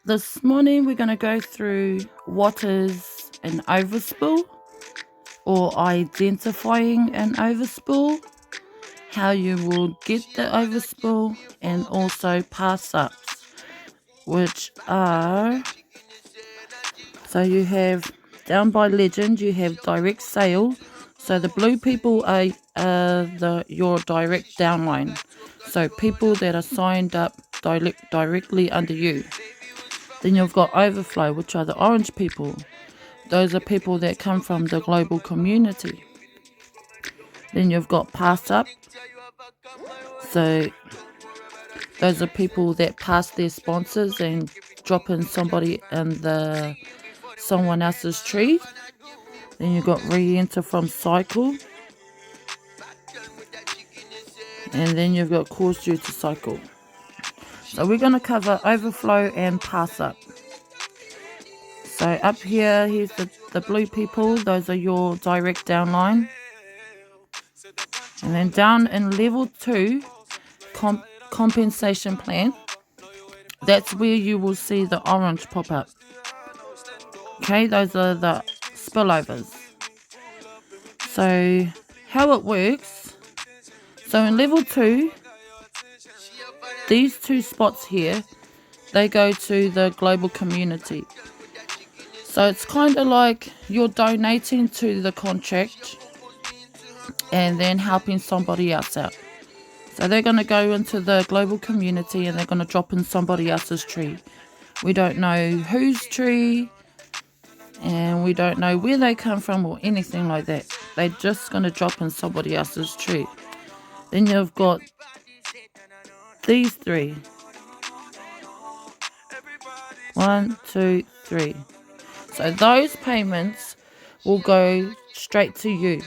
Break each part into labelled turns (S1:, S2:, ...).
S1: This morning we're going to go through what is an overspill or identifying an overspill, how you will get the overspill, and also pass ups, which are, so you have down by legend, you have direct sale. So the blue people are your direct downline. So people that are signed up directly under you. Then you've got overflow, which are the orange people. Those are people that come from the global community. Then you've got pass up. So those are people that pass their sponsors and drop in somebody in someone else's tree. Then you've got re-enter from cycle. And then you've got cause due to cycle. So we're going to cover overflow and pass up. So up here, here's the blue people. Those are your direct downline. And then down in level 2, compensation plan. That's where you will see the orange pop up. Okay, those are the spillovers. So how it works. So in level 2, these 2 spots here, they go to the global community. So it's kind of like you're donating to the contract and then helping somebody else out. So they're going to go into the global community and they're going to drop in somebody else's tree. We don't know whose tree and we don't know where they come from or anything like that. They're just going to drop in somebody else's tree. Then you've got these 3. 1, 2, 3. So those payments will go straight to you.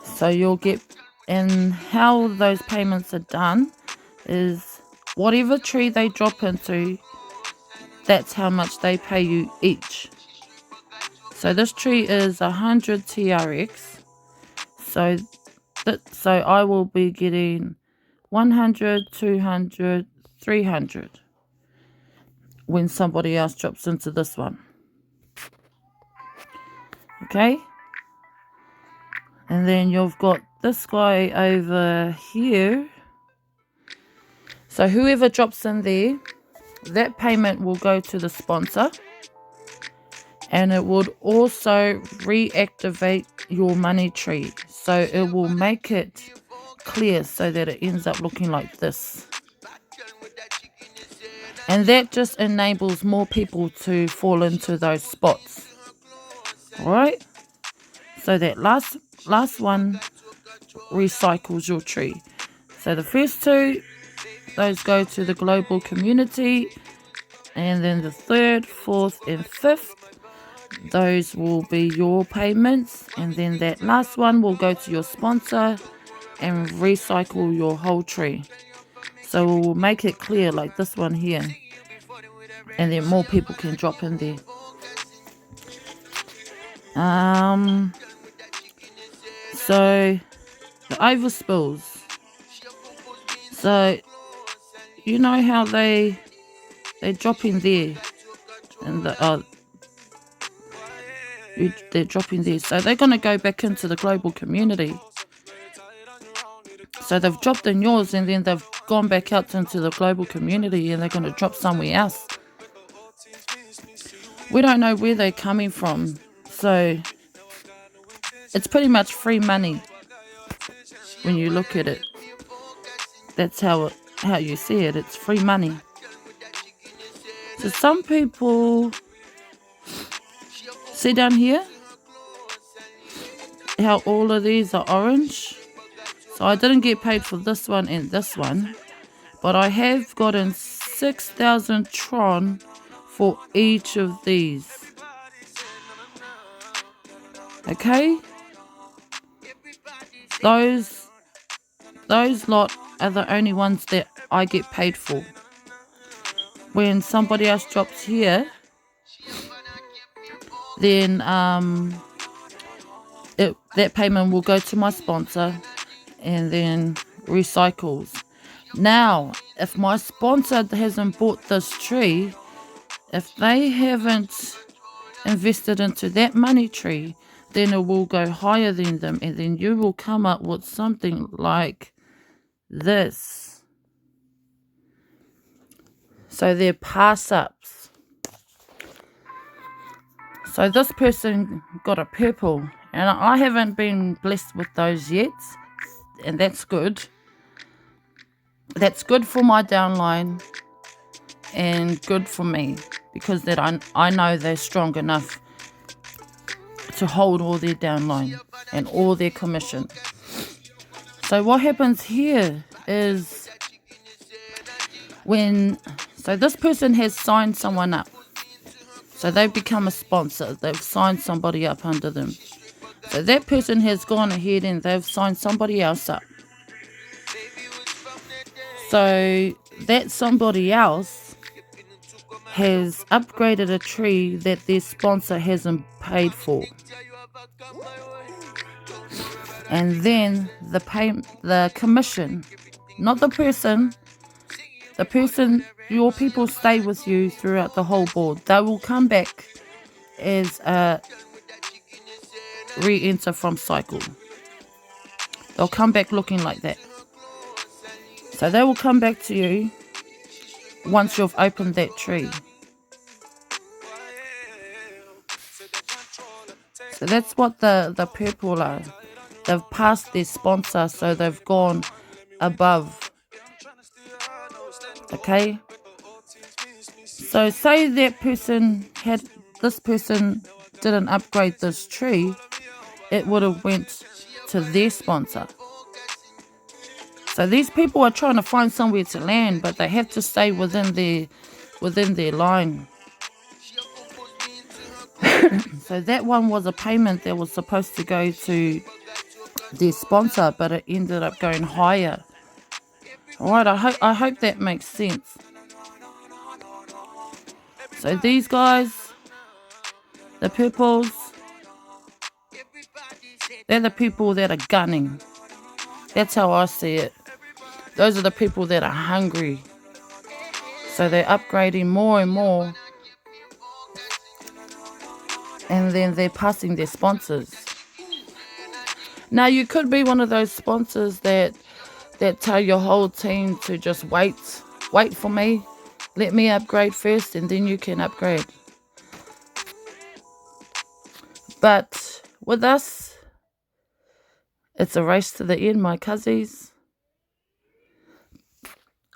S1: So you'll get, and how those payments are done is whatever tree they drop into, that's how much they pay you each. So this tree is 100 TRX. So I will be getting 100, 200, 300 when somebody else drops into this one. Okay? And then you've got this guy over here. So whoever drops in there, that payment will go to the sponsor. And it would also reactivate your money tree. So it will make it clear so that it ends up looking like this. And that just enables more people to fall into those spots. Alright? So that last one recycles your tree. So the first 2, those go to the global community. And then the 3rd, 4th, and 5th, those will be your payments. And then that last one will go to your sponsor and recycle your whole tree. So we'll make it clear like this one here. And then more people can drop in there. So the overspills. So you know how they drop in there, and they're dropping there. So they're gonna go back into the global community. So they've dropped in yours, and then they've gone back out into the global community, and they're gonna drop somewhere else. We don't know where they're coming from, so it's pretty much free money when you look at it. That's how you see it. It's free money. So some people see down here how all of these are orange. So I didn't get paid for this one and this one, but I have gotten 6,000 Tron for each of these. Okay? Those lot are the only ones that I get paid for. When somebody else drops here, then that payment will go to my sponsor and then recycles. Now, if my sponsor hasn't bought this tree, if they haven't invested into that money tree, then it will go higher than them, and then you will come up with something like this. So they're pass-ups. So this person got a purple, and I haven't been blessed with those yet, and that's good. That's good for my downline and good for me, because that I know they're strong enough to hold all their downline and all their commission. So what happens here is so this person has signed someone up. So they've become a sponsor. They've signed somebody up under them. So that person has gone ahead and they've signed somebody else up. So that somebody else has upgraded a tree that their sponsor hasn't paid for. And then the commission, not the person, your people stay with you throughout the whole board. They will come back as a re-enter from cycle. They'll come back looking like that. So they will come back to you once you've opened that tree. So that's what the purple are. They've passed their sponsor, so they've gone above. Okay? So say this person didn't upgrade this tree, it would have went to their sponsor. So these people are trying to find somewhere to land, but they have to stay within their line. So that one was a payment that was supposed to go to their sponsor, but it ended up going higher. Alright, I hope that makes sense. So these guys, the purples, they're the people that are gunning. That's how I see it. Those are the people that are hungry. So they're upgrading more and more. And then they're passing their sponsors. Now you could be one of those sponsors that tell your whole team to just wait for me. Let me upgrade first and then you can upgrade. But with us, it's a race to the end, my cuzzies.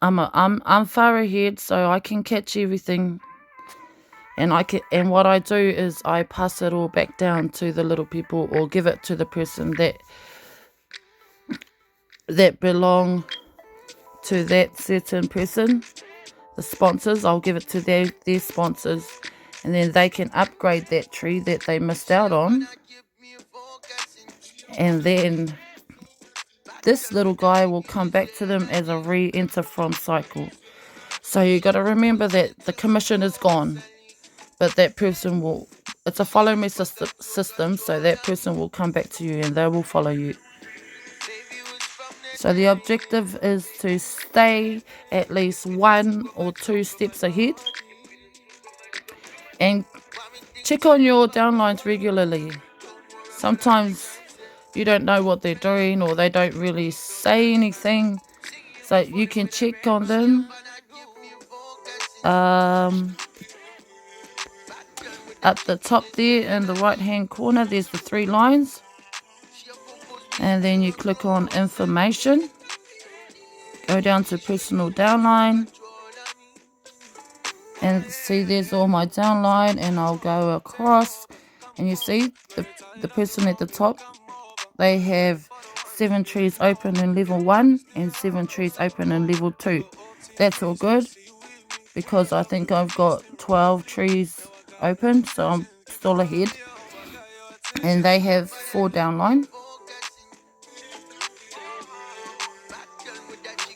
S1: I'm far ahead, so I can catch everything. And what I do is I pass it all back down to the little people, or give it to the person that belong to that certain person. The sponsors, I'll give it to their sponsors, and then they can upgrade that tree that they missed out on. And then this little guy will come back to them as a re-enter from cycle. So you got to remember that the commission is gone. But that person it's a follow me system, so that person will come back to you and they will follow you. So the objective is to stay at least 1 or 2 steps ahead. And check on your downlines regularly. Sometimes you don't know what they're doing, or they don't really say anything. So you can check on them. At the top there in the right hand corner, there's the 3 lines. And then you click on information. Go down to personal downline. And see, there's all my downline, and I'll go across. And you see the person at the top, they have 7 trees open in level 1 and 7 trees open in level 2. That's all good, because I think I've got 12 trees open, so I'm still ahead. And they have 4 downline.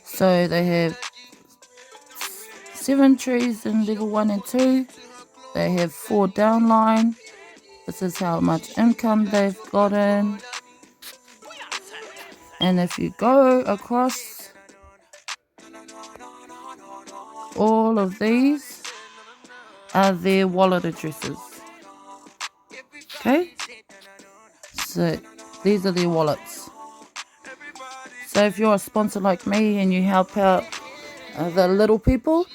S1: So they have 7 trees in level 1 and 2. They have 4 downline. This is how much income they've gotten. And if you go across, all of these are their wallet addresses. Okay, so these are their wallets. So if you're a sponsor like me and you help out the little people,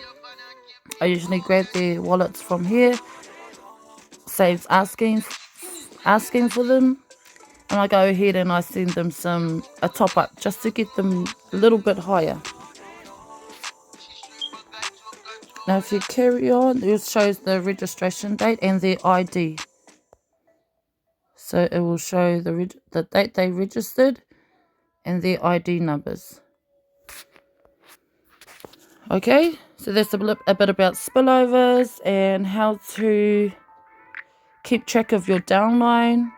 S1: I usually grab their wallets from here, saves asking for them, and I go ahead and I send them a top up just to get them a little bit higher. Now if you carry on, it shows the registration date and their ID. So it will show the date they registered and their ID numbers. Okay, so that's a bit about spillovers and how to keep track of your downline.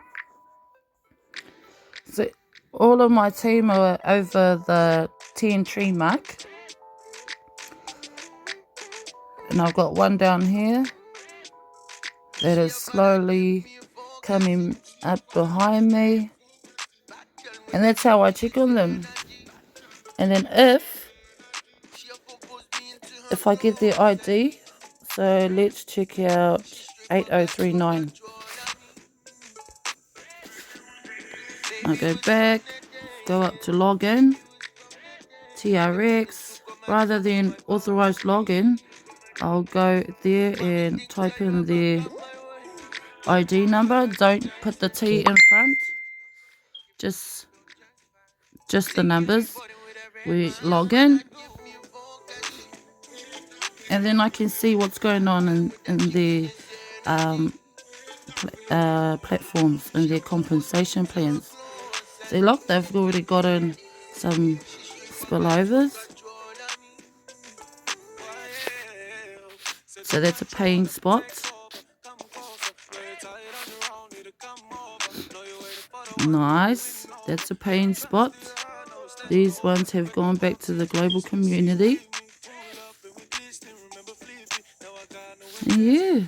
S1: So all of my team are over the 10 tree mark. And I've got one down here that is slowly coming up behind me. And that's how I check on them. And then if I get their ID, so let's check out 8039. I go back, go up to login, TRX. Rather than authorized login, I'll go there and type in their ID number. Don't put the T in front, just the numbers. We log in, and then I can see what's going on in their platforms and their compensation plans. See, look, they've already gotten some spillovers. So that's a paying spot. Nice, that's a paying spot. These ones have gone back to the global community. And yeah.